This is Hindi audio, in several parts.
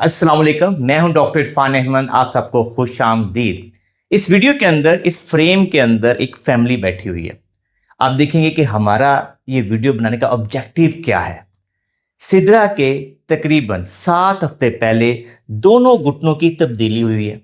अस्सलाम वालेकुम, मैं हूं डॉक्टर इरफान अहमद। आप सबको खुश आमदीद। इस वीडियो के अंदर, इस फ्रेम के अंदर एक फैमिली बैठी हुई है। आप देखेंगे कि हमारा ये वीडियो बनाने का ऑब्जेक्टिव क्या है। सिदरा के तकरीबन 7 हफ्ते पहले दोनों घुटनों की तब्दीली हुई है।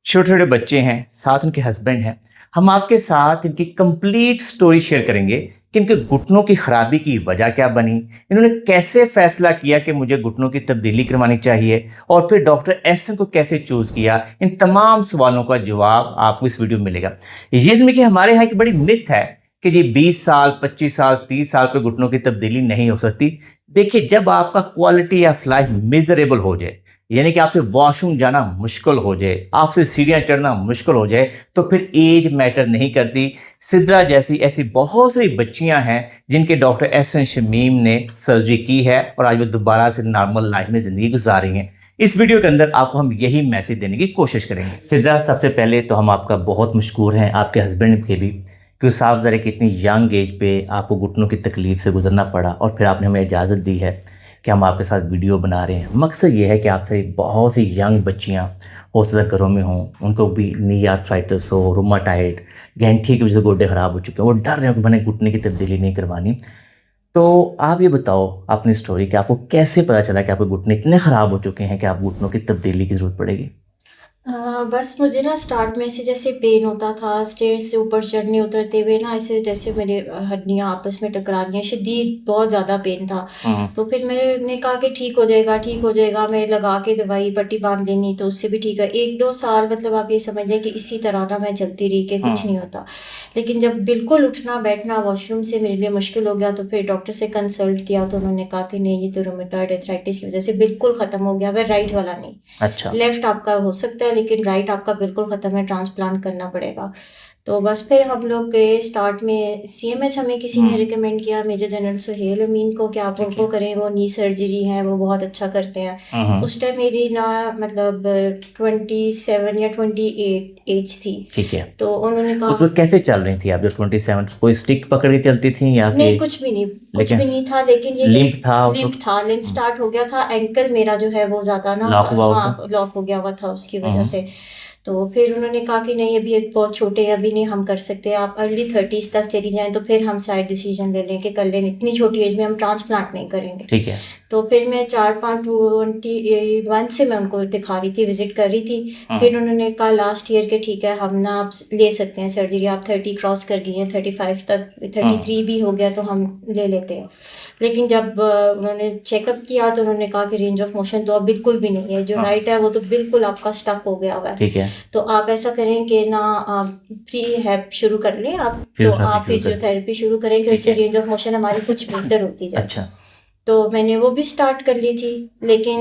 छोटे छोटे बच्चे हैं, साथ उनके हस्बैंड हैं। हम आपके साथ इनकी कंप्लीट स्टोरी शेयर करेंगे कि इनके घुटनों की खराबी की वजह क्या बनी, इन्होंने कैसे फैसला किया कि मुझे घुटनों की तब्दीली करवानी चाहिए, और फिर डॉक्टर एहसन को कैसे चूज़ किया। इन तमाम सवालों का जवाब आपको इस वीडियो में मिलेगा। ये देखिए, हमारे यहाँ एक बड़ी मिथ है कि जी 20 साल, 25 साल, 30 साल पे घुटनों की तब्दीली नहीं हो सकती। देखिए, जब आपका क्वालिटी ऑफ लाइफ मिजरेबल हो जाए, यानी कि आपसे वॉशरूम जाना मुश्किल हो जाए, आपसे सीढ़ियाँ चढ़ना मुश्किल हो जाए, तो फिर एज मैटर नहीं करती। सिद्रा जैसी ऐसी बहुत सारी बच्चियां हैं जिनके डॉक्टर एहसन शमीम ने सर्जरी की है और आज वो दोबारा से नॉर्मल लाइफ में ज़िंदगी गुजार रही हैं। इस वीडियो के अंदर आपको हम यही मैसेज देने की कोशिश करेंगे। सिद्रा, सबसे पहले तो हम आपका बहुत मशकूर हैं, आपके हस्बैंड के भी, क्योंकि साफ ज़रा कि इतनी यंग एज पे आपको घुटनों की तकलीफ से गुजरना पड़ा और फिर आपने हमें इजाज़त दी है कि हम आपके साथ वीडियो बना रहे हैं। मकसद ये है कि आपसे बहुत सी यंग बच्चियाँ हो सकता घरों में हों, उनको भी नी आर्थराइटिस हो, रूमाटाइड, गैंठी की वजह से गोड्डे ख़राब हो चुके हैं, वो डर रहे हो कि मैंने घुटने की तब्दीली नहीं करवानी। तो आप ये बताओ अपनी स्टोरी कि आपको कैसे पता चला कि आपके घुटने इतने ख़राब हो चुके हैं कि आप घुटनों की तब्दीली की ज़रूरत पड़ेगी? बस मुझे ना स्टार्ट में ऐसे जैसे पेन होता था, स्टेज से ऊपर चढ़ने उतरते हुए ना ऐसे जैसे मेरे हड्डियाँ आपस में टकरा रही हैं, शदीद बहुत ज़्यादा पेन था। हम्म। तो फिर मैंने कहा कि ठीक हो जाएगा, ठीक हो जाएगा, मैं लगा के दवाई पट्टी बांध लेनी तो उससे भी ठीक है। 1-2 साल मतलब आप ये समझ लें कि इसी तरह ना मैं चलती रही कि कुछ हम्म। नहीं होता। लेकिन जब बिल्कुल उठना बैठना वॉशरूम से मेरे लिए मुश्किल हो गया तो फिर डॉक्टर से कंसल्ट किया तो उन्होंने कहा कि नहीं, ये तो रूमेटॉइड अर्थराइटिस की वजह से बिल्कुल ख़त्म हो गया है, राइट वाला नहीं। अच्छा। लेफ्ट आपका हो सकता है लेकिन राइट आपका बिल्कुल ख़त्म है, ट्रांसप्लांट करना पड़ेगा। तो बस फिर हम लोग गए स्टार्ट में सीएमएच, हमें किसी ने रिकमेंड किया मेजर जनरल सुहेल अमीन को कि आप ठीक उनको है। करें, वो नी सर्जरी है, वो बहुत अच्छा करते हैं। हम्म। उस टाइम मेरी ना मतलब 27 या 28 एज थी। ठीक है। तो उन्होंने कहा उस वक्त कैसे चल रही थी आप जब 27? कोई स्टिक पकड़ के चलती थी या कि? नहीं, कुछ भी नहीं, कुछ लेकिन भी नहीं था, लेकिन ये लिम्प था उस लिम्फ वक्त? था, लिम्फ स्टार्ट हो गया था, एंकल मेरा जो है वो ज़्यादा ना लॉक हुआ होता? हाँ लॉक हो गया हुआ था उसकी वजह हम्म। से। तो फिर उन्होंने कहा कि नहीं, अभी ये बहुत छोटे हैं, अभी नहीं हम कर सकते, आप अर्ली 30s तक चली जाएं तो फिर हम शायद डिसीजन ले लें कि कर लें, इतनी छोटी एज में हम ट्रांसप्लांट नहीं करेंगे। ठीक है। तो फिर मैं 4-5-21 से मैं उनको दिखा रही थी, विजिट कर रही थी। फिर उन्होंने कहा लास्ट ईयर के ठीक है, हम ना आप ले सकते हैं सर्जरी, आप 30 क्रॉस कर गई हैं, 35 तक, 33 भी हो गया तो हम ले लेते हैं। लेकिन जब उन्होंने चेकअप किया तो उन्होंने कहा कि रेंज ऑफ मोशन तो अब बिल्कुल भी नहीं है, जो राइट है वो तो बिल्कुल आपका स्टक हो गया हुआ है। ठीक है। तो आप ऐसा करें कि ना आप प्री हैप शुरू कर लें, आप तो फिजियोथेरेपी आप शुरू कर। फिजियोथेरेपी शुरू करें कि ठीक उससे है। रेंज ऑफ मोशन हमारी कुछ बेहतर होती जाए। अच्छा। तो मैंने वो भी स्टार्ट कर ली थी, लेकिन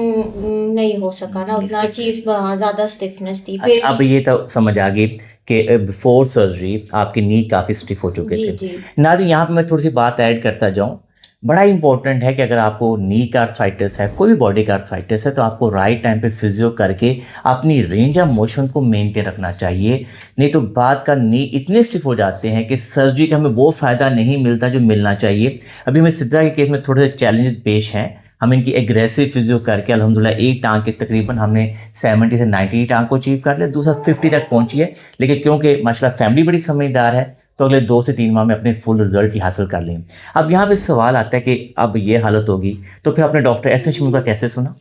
नहीं हो सका ना नहीं उतना सकते। अचीव, ज़्यादा स्टिफनेस थी अच्छा, फिर। अब ये तो समझ आ गई कि बिफोर सर्जरी आपकी नी काफ़ी स्टिफ हो चुके जी थे। जी। नादिर, यहाँ पे मैं थोड़ी सी बात ऐड करता जाऊँ। बड़ा इंपॉर्टेंट है कि अगर आपको नी का आर्थराइटिस है, कोई भी बॉडी का आर्थराइटिस है, तो आपको राइट टाइम पे फिजियो करके अपनी रेंज ऑफ मोशन को मेंटेन रखना चाहिए। नहीं तो बाद का नी इतने स्टिफ हो जाते हैं कि सर्जरी का हमें वो फ़ायदा नहीं मिलता जो मिलना चाहिए। अभी मैं सिद्रा के केस में थोड़े से चैलेंजेस पेश हैं। हम इनकी एग्रेसिव फिजियो करके अल्हम्दुलिल्लाह एक टांग के तकरीबन हमने 70 से 90 टांग को अचीव कर लिया, दूसरा 50 तक पहुंची है। लेकिन क्योंकि माशाल्लाह फैमिली बड़ी समझदार है, तो अगले 2 से 3 माह में अपने फुल रिजल्ट ही हासिल कर लें। अब यहाँ पे सवाल आता है कि अब ये हालत होगी तो फिर आपने डॉक्टर एस एन शमीम का कैसे सुना?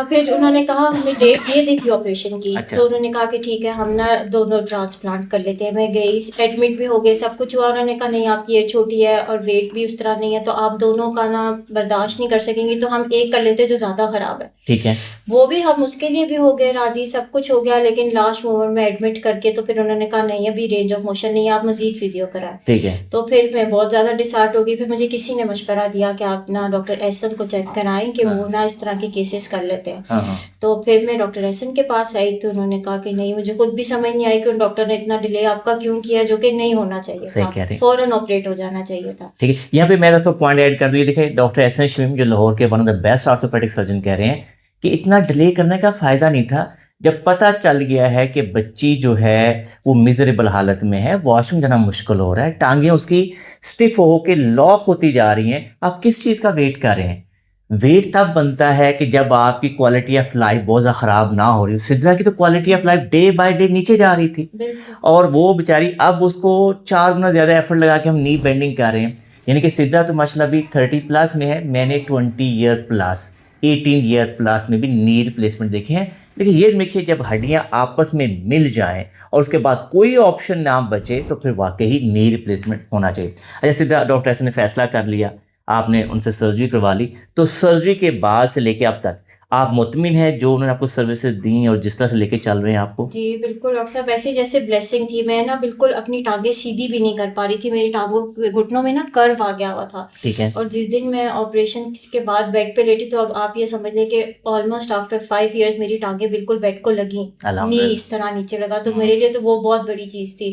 फिर उन्होंने कहा, हमें डेट दे दी थी ऑपरेशन की। अच्छा। तो उन्होंने कहा कि ठीक है, हम ना दोनों ट्रांसप्लांट कर लेते हैं। मैं गई, एडमिट भी हो गए, सब कुछ हुआ। उन्होंने कहा नहीं, आपकी ये छोटी है और वेट भी उस तरह नहीं है, तो आप दोनों का ना बर्दाश्त नहीं कर सकेंगी, तो हम एक कर लेते जो ज़्यादा ख़राब है। ठीक है। वो भी हम उसके लिए भी हो गए राजी, सब कुछ हो गया, लेकिन लास्ट मोमेंट में एडमिट करके तो फिर उन्होंने कहा नहीं, अभी रेंज ऑफ मोशन नहीं है, आप मजीद फिजियो कराएं। ठीक है। तो फिर मैं बहुत ज़्यादा डिसहार्ट हो गई। फिर मुझे किसी ने मशवरा दिया कि आप ना डॉक्टर एहसन को चेक कराएं कि वो ना इस तरह के केसेस कर लेते हैं। हाँ हाँ। तो फिर मैं डॉक्टर एहसन के पास आई तो उन्होंने कहा कि नहीं, मुझे खुद भी समझ नहीं आई कि उन डॉक्टर ने इतना डिले आपका क्यों किया, जो कि नहीं होना चाहिए सही था, कह रहे हैं। फ़ौरन ऑपरेट हो जाना चाहिए था। ठीक है, यहाँ पे मैं तो पॉइंट ऐड कर दूँ। ये देखिए, डॉक्टर एस एन शमीम जो लाहौर के one of the best orthopaedic surgeon कह रहे हैं कि इतना डिले करने का फ़ायदा नहीं था। जब पता चल गया है कि बच्ची जो है वो मिजरेबल हालत में है, वॉशरूम जाना मुश्किल हो रहा है, टांगें उसकी स्टिफ हो के लॉक होती जा रही हैं, आप किस चीज़ का वेट कर रहे हैं? वेट तब बनता है कि जब आपकी क्वालिटी ऑफ लाइफ बहुत ज़्यादा ख़राब ना हो रही हो। सिद्रा की तो quality of life day by day नीचे जा रही थी, बिल्कुल। और वो बेचारी अब उसको 4 गुना ज़्यादा एफर्ट लगा के हम नी बेंडिंग कर रहे हैं। यानी कि सिद्रा तो माशाल्लाह अभी 30 प्लस में है, मैंने 20 ईयर प्लस 18 ईयर प्लस में भी नी रिप्लेसमेंट देखे हैं। लेकिन ये देखिए, जब हड्डियाँ आपस में मिल जाएं और उसके बाद कोई ऑप्शन ना बचे तो फिर वाकई नी रिप्लेसमेंट होना चाहिए। अच्छा सिद्रा, डॉक्टर ऐसे ने फैसला कर लिया, आपने उनसे सर्जरी करवा ली, तो सर्जरी के बाद से लेके अब तक आप मुतमिन हैं जो उन्होंने आपको सर्विसेज दी और जिस तरह से लेके चल रहे हैं आपको? जी बिल्कुल डॉक्टर साहब, ऐसे जैसे ब्लेसिंग थी। मैं ना बिल्कुल अपनी टांगें सीधी भी नहीं कर पा रही थी, मेरी टांगों घुटनों में ना कर्व आ गया हुआ था। ठीक है। और जिस दिन मैं ऑपरेशन के बाद बेड पे लेटी, तो अब आप ये समझ लें कि ऑलमोस्ट आफ्टर 5 इयर्स मेरी टांगें बिल्कुल बेड को लगी, नी अल्हम्दुलिल्लाह। इस तरह नीचे लगा। तो मेरे लिए तो वो बहुत बड़ी चीज़ थी।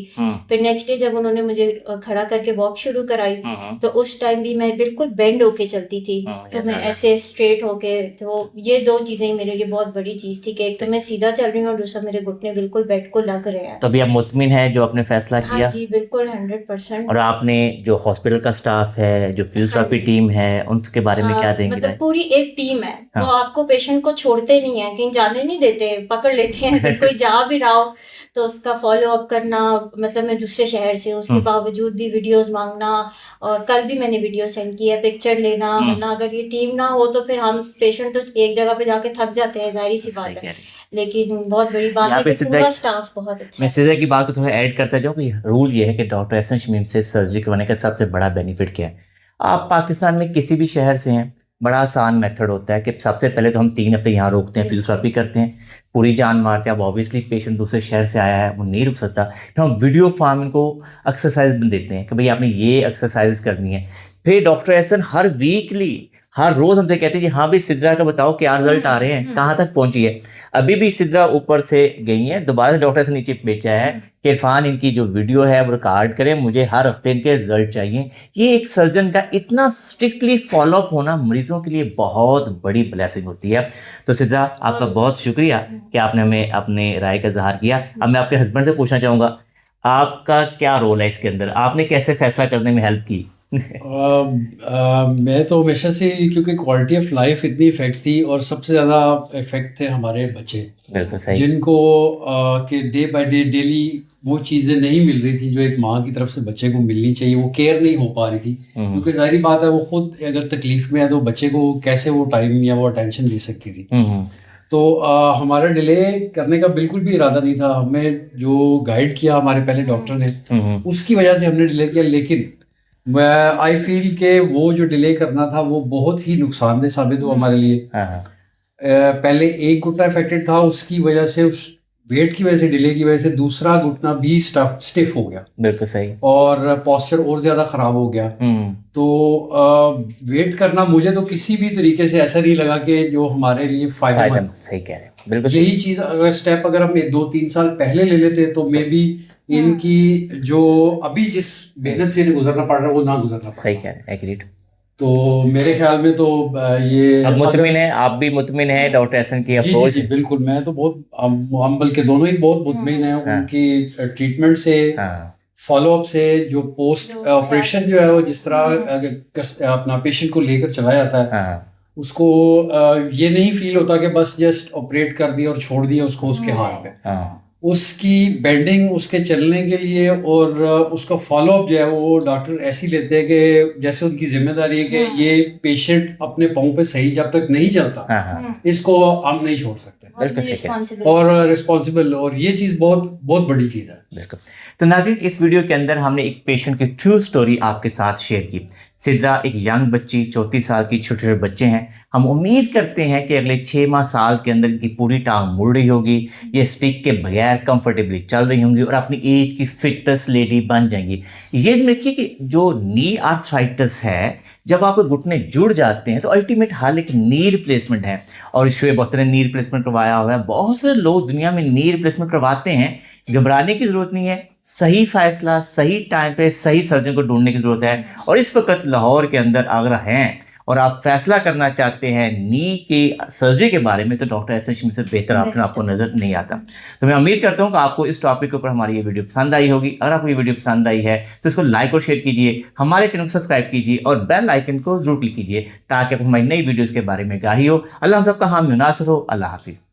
फिर नेक्स्ट डे जब उन्होंने मुझे खड़ा करके वॉक शुरू कराई, तो उस टाइम भी मैं बिल्कुल बेंड होके चलती थी, तो मैं ऐसे स्ट्रेट होके। तो ये 2 चीज़ें मेरे लिए बहुत बड़ी चीज़ थी कि एक तो मैं सीधा चल रही हूँ और दूसरा मेरे घुटने बिल्कुल बेड को लग रहे हैं। तो अभी आप मुतमिन है जो आपने फैसला हाँ किया? जी बिल्कुल 100%। और आपने जो हॉस्पिटल का स्टाफ है, जो फिजियोथेरेपी टीम है, उनके बारे में क्या देंगे मतलब राय? पूरी एक टीम है, हाँ। वो आपको पेशेंट को छोड़ते नहीं है, कहीं जाने नहीं देते, पकड़ लेते हैं कि कोई जा भी रहा हो तो उसका फॉलो अप करना। मतलब मैं दूसरे शहर से हूँ, उसके बावजूद भी वीडियोस मांगना, और कल भी मैंने वीडियो सेंड किया, पिक्चर लेना। वरना अगर ये टीम ना हो तो फिर हम पेशेंट तो एक जगह पे जाके थक जाते हैं, जाहिर सी बात है। लेकिन बहुत बड़ी बात यहाँ है पे कि सिद्धा पूरा स्टाफ बहुत अच्छा मैं है। सिद्धा की बात को थोड़ा ऐड करता जाऊँ कि रूल ये है कि डॉक्टर एहसन शमीम से सर्जरी करवाने का सबसे बड़ा बेनिफिट क्या है। आप पाकिस्तान में किसी भी शहर से हैं, बड़ा आसान मेथड होता है कि सबसे पहले तो हम 3 हफ्ते यहाँ रोकते हैं, फिजियोथेरेपी करते हैं, पूरी जान मारते हैं। अब ऑब्वियसली पेशेंट दूसरे शहर से आया है, वो नहीं रुक सकता, फिर हम वीडियो फॉर्म इनको एक्सरसाइज देते हैं कि भाई आपने ये एक्सरसाइज करनी है। फिर डॉक्टर एहसन हर वीकली, हर रोज हमसे कहते हैं कि हाँ भाई सिद्रा का बताओ क्या रिजल्ट आ रहे हैं, कहाँ तक पहुंची है। अभी भी सिद्रा ऊपर से गई है, दोबारा से डॉक्टर से नीचे भेजा है कि इरफान इनकी जो वीडियो है वो रिकॉर्ड करें, मुझे हर हफ्ते इनके रिजल्ट चाहिए। ये एक सर्जन का इतना स्ट्रिक्टली फॉलोअप होना मरीजों के लिए बहुत बड़ी ब्लेसिंग होती है। तो सिद्रा, आपका बहुत शुक्रिया कि आपने हमें अपने राय का इजहार किया। अब मैं आपके हस्बैंड से पूछना चाहूँगा, आपका क्या रोल है इसके अंदर, आपने कैसे फैसला करने में हेल्प की? मैं तो हमेशा से, क्योंकि क्वालिटी ऑफ लाइफ इतनी इफेक्ट थी और सबसे ज़्यादा इफेक्ट थे हमारे बच्चे, बिल्कुल सही। जिनको कि डे बाय डे डेली वो चीज़ें नहीं मिल रही थी जो एक माँ की तरफ से बच्चे को मिलनी चाहिए, वो केयर नहीं हो पा रही थी। क्योंकि जाहिर बात है, वो खुद अगर तकलीफ में है तो बच्चे को कैसे वो टाइम या वो अटेंशन दे सकती थी। तो हमारा डिले करने का बिल्कुल भी इरादा नहीं था। हमें जो गाइड किया हमारे पहले डॉक्टर ने, उसकी वजह से हमने डिले किया। लेकिन मैं आई फील के वो जो डिले करना था वो बहुत ही नुकसानदेह साबित हुआ हमारे लिए। पहले एक घुटना अफेक्टेड था, उसकी वजह से, उस वेट की वजह से, डिले की वजह से दूसरा घुटना भी स्टिफ हो गया। बिल्कुल सही। और पोस्चर और ज़्यादा ख़राब हो गया। तो वेट करना मुझे तो किसी भी तरीके से ऐसा नहीं लगा कि जो हमारे लिए फायदेमंद। सही कह रहे हैं, बिल्कुल यही चीज़ अगर स्टेप अगर हम 2-3 साल पहले ले लेते तो मे बी इनकी जो अभी जिस मेहनत से इन्हें गुजरना पड़ रहा है वो ना गुजरना पड़। सही कह रहे हैं, एग्रीड। तो मेरे ख्याल में तो ये अब मुतमिन है, आप भी मुतमिन है डॉक्टर एहसन की अप्रोच? जी बिल्कुल, मैं तो बहुत, हम बल्कि दोनों ही बहुत मुतमिन हैं उनकी ट्रीटमेंट से, फॉलोअप से। जो पोस्ट ऑपरेशन जो है वो जिस तरह अपना पेशेंट को लेकर चला जाता है, उसको ये नहीं फील होता कि बस जस्ट ऑपरेट कर दिया और छोड़ दिया उसको उसके हाल पे। उसकी बेंडिंग, उसके चलने के लिए और उसका फॉलोअप जो है वो डॉक्टर ऐसी लेते हैं कि जैसे उनकी जिम्मेदारी है कि ये पेशेंट अपने पाँव पे सही जब तक नहीं चलता, इसको हम नहीं छोड़ सकते। और रिस्पॉन्सिबल, और ये चीज़ बहुत बहुत बड़ी चीज़ है। बिल्कुल। तो नाज़रीन, इस वीडियो के अंदर हमने एक पेशेंट की ट्रू स्टोरी आपके साथ शेयर की। सिद्रा एक यंग बच्ची, 34 साल की, छोटे छोटे बच्चे हैं। हम उम्मीद करते हैं कि अगले 6 माह साल के अंदर इनकी पूरी टांग मुड़ रही होगी, ये स्टिक के बगैर कंफर्टेबली चल रही होंगी और अपनी एज की फिटेस्ट लेडी बन जाएंगी। ये देखिए कि जो नी आर्थराइटिस है, जब आपके घुटने जुड़ जाते हैं तो अल्टीमेट हल एक नी रिप्लेसमेंट है। और शोएब अख्तर ने नी रिप्लेसमेंट करवाया हुआ है, बहुत से लोग दुनिया में नी रिप्लेसमेंट करवाते हैं। घबराने की ज़रूरत नहीं है, सही फैसला सही टाइम पे सही सर्जन को ढूंढने की ज़रूरत है। और इस वक्त लाहौर के अंदर अगर हैं और आप फैसला करना चाहते हैं नी के सर्जरी के बारे में, तो डॉक्टर एस एन से बेहतर ऑप्शन आपको नजर नहीं आता। तो मैं उम्मीद करता हूँ कि आपको इस टॉपिक के ऊपर हमारी ये वीडियो पसंद आई होगी। अगर आपको ये वीडियो पसंद आई है तो इसको लाइक और शेयर कीजिए, हमारे चैनल को सब्सक्राइब कीजिए और बेल आइकन को जरूर क्लिक कीजिए ताकि हमारी नई वीडियोस के बारे में आगाही हो। अल्लाह हम सबका हामी नासर हो। अल्लाह हाफिज़।